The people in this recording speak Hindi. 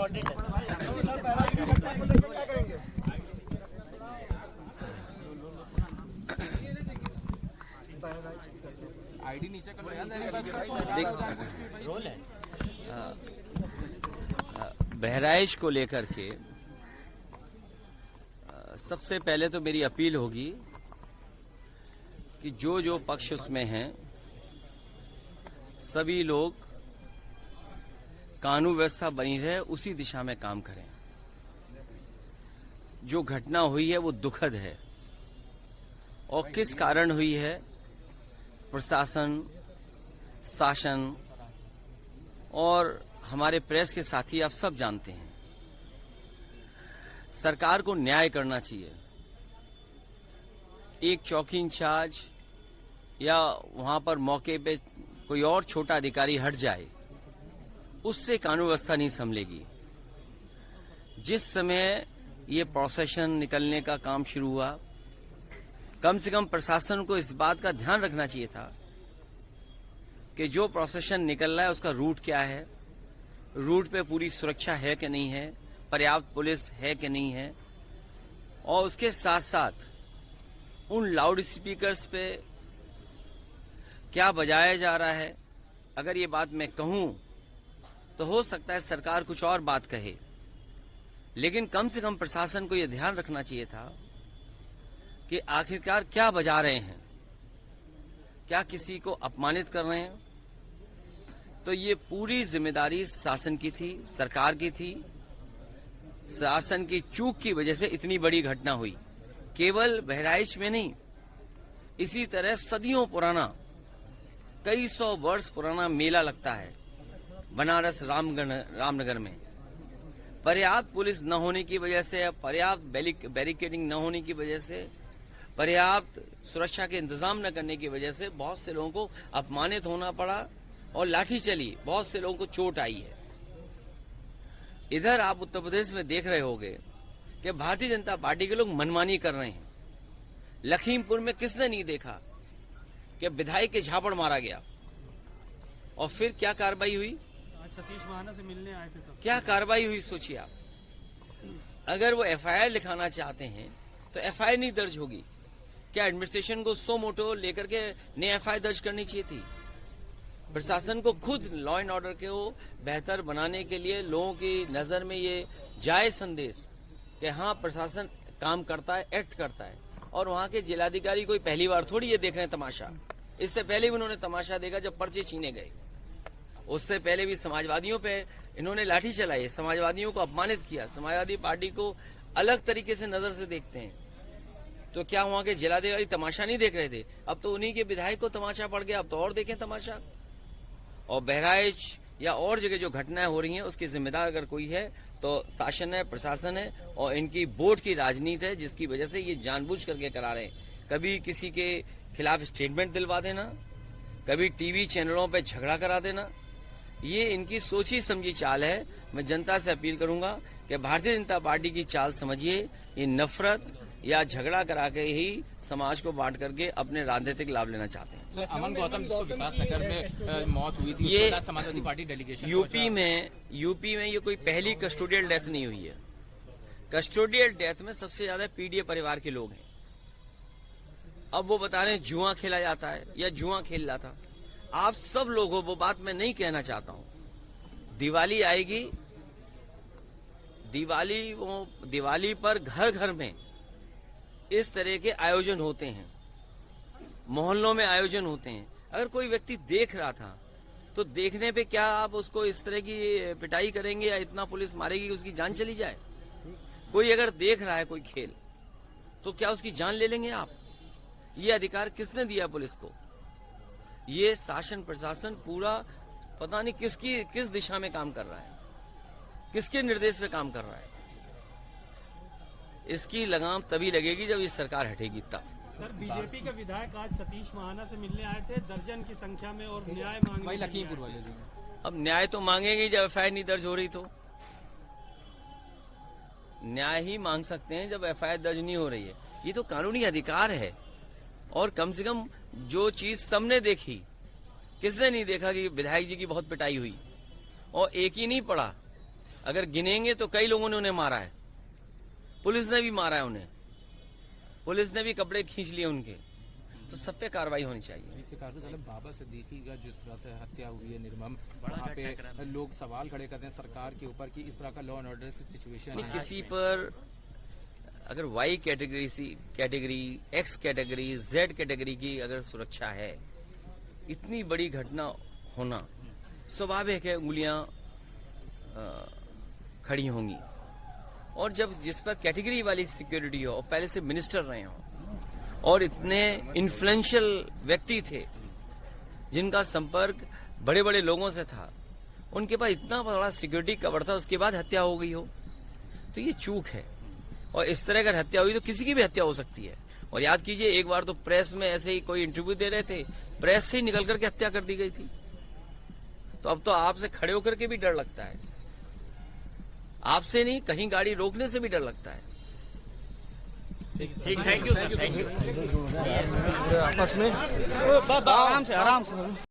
इम्पोर्टेंट है। आईडी नीचे कर रोल है। बहराइच को लेकर के सबसे पहले तो मेरी अपील होगी कि जो जो पक्ष उसमें हैं सभी लोग कानून व्यवस्था बनी रहे उसी दिशा में काम करें। जो घटना हुई है वो दुखद है और किस कारण हुई है प्रशासन, शासन और हमारे प्रेस के साथी आप सब जानते हैं। सरकार को न्याय करना चाहिए। एक चौकी इंचार्ज या वहां पर मौके पे कोई और छोटा अधिकारी हट जाए उससे कानून व्यवस्था नहीं संभलेगी। जिस समय ये प्रोसेशन निकलने का काम शुरू हुआ, कम से कम प्रशासन को इस बात का ध्यान रखना चाहिए था कि जो प्रोसेशन निकल रहा है उसका रूट क्या है, रूट पे पूरी सुरक्षा है कि नहीं है, पर्याप्त पुलिस है कि नहीं है, और उसके साथ साथ उन लाउड स्पीकर्स पे क्या बजाया जा रहा है। अगर ये बात मैं कहूं तो हो सकता है सरकार कुछ और बात कहे, लेकिन कम से कम प्रशासन को यह ध्यान रखना चाहिए था कि आखिरकार क्या बजा रहे हैं, क्या किसी को अपमानित कर रहे हैं। तो ये पूरी जिम्मेदारी शासन की थी, सरकार की थी। शासन की चूक की वजह से इतनी बड़ी घटना हुई। केवल बहराइच में नहीं, इसी तरह सदियों पुराना, कई सौ वर्ष पुराना मेला लगता है बनारस रामनगर में। पर्याप्त पुलिस न होने की वजह से, पर्याप्त बैरिकेडिंग न होने की वजह से, पर्याप्त सुरक्षा के इंतजाम न करने की वजह से बहुत से लोगों को अपमानित होना पड़ा और लाठी चली, बहुत से लोगों को चोट आई है। इधर आप उत्तर प्रदेश में देख रहे होंगे कि भारतीय जनता पार्टी के लोग मनमानी कर रहे हैं। लखीमपुर में किसने नहीं देखा कि विधायक के झापड़ मारा गया और फिर क्या कार्रवाई हुई। आज सतीश महाना से मिलने आए थे सब। क्या कार्रवाई हुई सोचिए आप। अगर वो एफआईआर लिखाना चाहते हैं तो एफआईआर नहीं दर्ज होगी क्या? एडमिनिस्ट्रेशन को सो मोटो लेकर के नई एफआईआर दर्ज करनी चाहिए थी। प्रशासन को खुद लॉ एंड ऑर्डर को बेहतर बनाने के लिए लोगों की नजर में ये जाए संदेश कि हाँ प्रशासन काम करता है, एक्ट करता है। और वहां के जिलाधिकारी कोई पहली बार थोड़ी ये देख रहे हैं तमाशा। इससे पहले भी उन्होंने तमाशा देखा जब पर्चे छीने गए। उससे पहले भी समाजवादियों पे इन्होंने लाठी चलाई, समाजवादियों को अपमानित किया। समाजवादी पार्टी को अलग तरीके से नजर से देखते हैं। तो क्या वहां के जिलाधिकारी तमाशा नहीं देख रहे थे? अब तो उन्हीं के विधायक को तमाशा पड़ गया, अब तो और देखें तमाशा। और बहराइच या और जगह जो घटनाएं हो रही हैं उसकी जिम्मेदार अगर कोई है तो शासन है, प्रशासन है और इनकी वोट की राजनीति है, जिसकी वजह से ये जानबूझ करके करा रहे हैं। कभी किसी के खिलाफ स्टेटमेंट दिलवा देना, कभी टीवी चैनलों पे झगड़ा करा देना, ये इनकी सोची समझी चाल है। मैं जनता से अपील करूंगा कि भारतीय जनता पार्टी की चाल समझिए। ये नफरत या झगड़ा करा के ही समाज को बांट करके अपने राजनीतिक लाभ लेना चाहते हैं। अमन गौतम जिसको विकास नगर में मौत हुई थी, ये समाजवादी पार्टी डेलीगेशन यूपी में ये कोई पहली कस्टोडियल डेथ नहीं हुई है। कस्टोडियल डेथ में सबसे ज्यादा पीडीए परिवार के लोग हैं। अब वो बता रहे हैं जुआ खेला जाता है या जुआ खेल रहा था। आप सब लोगों, वो बात मैं नहीं कहना चाहता हूं। दिवाली आएगी, दिवाली पर घर घर में इस तरह के आयोजन होते हैं, मोहल्लों में आयोजन होते हैं। अगर कोई व्यक्ति देख रहा था तो देखने पे क्या आप उसको इस तरह की पिटाई करेंगे या इतना पुलिस मारेगी कि उसकी जान चली जाए? कोई अगर देख रहा है कोई खेल तो क्या उसकी जान ले लेंगे आप? ये अधिकार किसने दिया पुलिस को? ये शासन प्रशासन पूरा पता नहीं किस दिशा में काम कर रहा है, किसके निर्देश पे काम कर रहा है। इसकी लगाम तभी लगेगी जब ये सरकार हटेगी तब। सर, बीजेपी के विधायक आज सतीश महाना से मिलने आए थे दर्जन की संख्या में और न्याय मांगने। वही लखीमपुर वाले जी। अब न्याय तो मांगेंगे जब एफआईआर नहीं दर्ज हो रही तो। न्याय ही मांग सकते हैं जब एफआईआर दर्ज नहीं हो रही है। ये तो कानूनी अधिकार है। और कम से कम जो चीज सबने देखी, किसने नहीं देखा कि विधायक जी की बहुत पिटाई हुई और एक ही नहीं पड़ा, अगर गिनेंगे तो कई लोगों ने उन्हें मारा है, पुलिस ने भी मारा है उन्हें, पुलिस ने भी कपड़े खींच लिए उनके, तो सब पे कार्रवाई होनी चाहिए। बाबा सिद्दीकी का जिस तरह से हत्या हुई है निर्मम, वहाँ पे लोग सवाल खड़े करते हैं सरकार के ऊपर कि इस तरह का लॉ एंड ऑर्डर की सिचुएशन है। किसी पर अगर Y category, X category, Z category की अगर सुरक्षा है, इतनी बड़ी घटना होना स्वाभाविक है, उंगलियां खड़ी होंगी। और जब जिस पर कैटेगरी वाली सिक्योरिटी हो और पहले से मिनिस्टर रहे हो और इतने इन्फ्लुएंशियल व्यक्ति थे जिनका संपर्क बड़े बड़े लोगों से था, उनके पास इतना बड़ा सिक्योरिटी कवर था, उसके बाद हत्या हो गई हो, तो ये चूक है। और इस तरह अगर हत्या हुई तो किसी की भी हत्या हो सकती है। और याद कीजिए, एक बार तो प्रेस में ऐसे ही कोई इंटरव्यू दे रहे थे, प्रेस से ही निकल करके हत्या कर दी गई थी। तो अब तो आपसे खड़े होकर के भी डर लगता है, आपसे नहीं, कहीं गाड़ी रोकने से भी डर लगता है। ठीक, thank you sir, thank you. आपस में आराम से